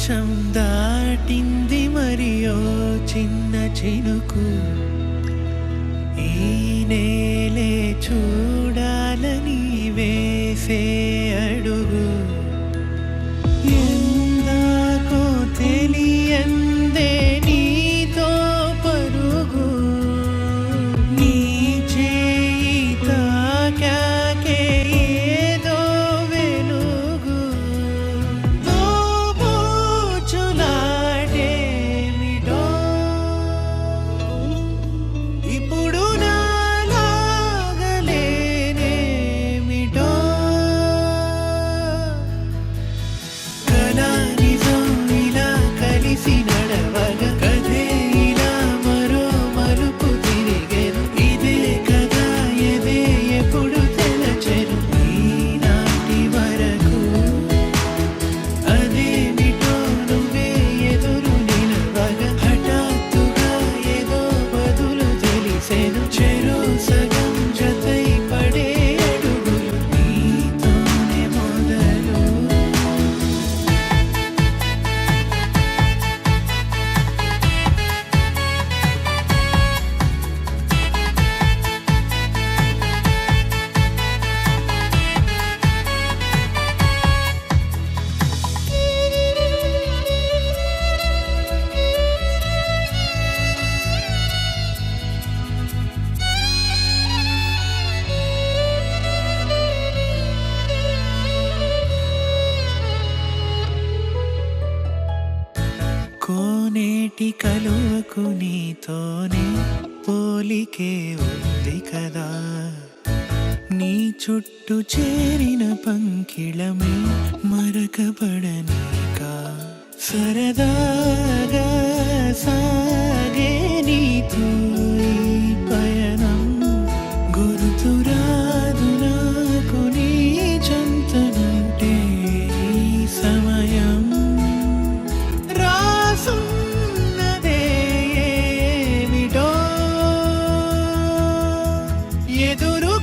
ఆకాశం దాటింది మరియో చిన్న చినుకు ఈ నేలే చూడాలని వేసే అడుగు ఎందాకో తెలియందే నీతో పరుగు నీ చేయి తాకాకే ఏదో వెలుగు దోబూచులాడేమిటో ఇప్పుడు నాలాగలేనేమిటో కలా నిజం ఇలా కలిసి నడవగా కథే ఇలా మరో మలుపు తిరిగెను ఇదే కదా ఎదే ఎప్పుడు తెలచెను ఈనాటి వరకు అదేమిటో నువ్వే ఎదురు నిలవగా హఠాత్తుగా ఏదో బదులు తెలిసెను చెరో సగం జతై పడే అడుగులు నీతోనే మొదలు కోనేటి కలువకు నీతోనే పోలికే ఉంది కదా నీ చుట్టూ చేరిన పంకిళమే మరకపడనీకా సరదాగా సాగే నీతో ఈ పయనం గుర్తురాదు నాకు నీ చెంతనుంటే ఈ సమయం రాసున్నదే ఏమిటో ఎదురు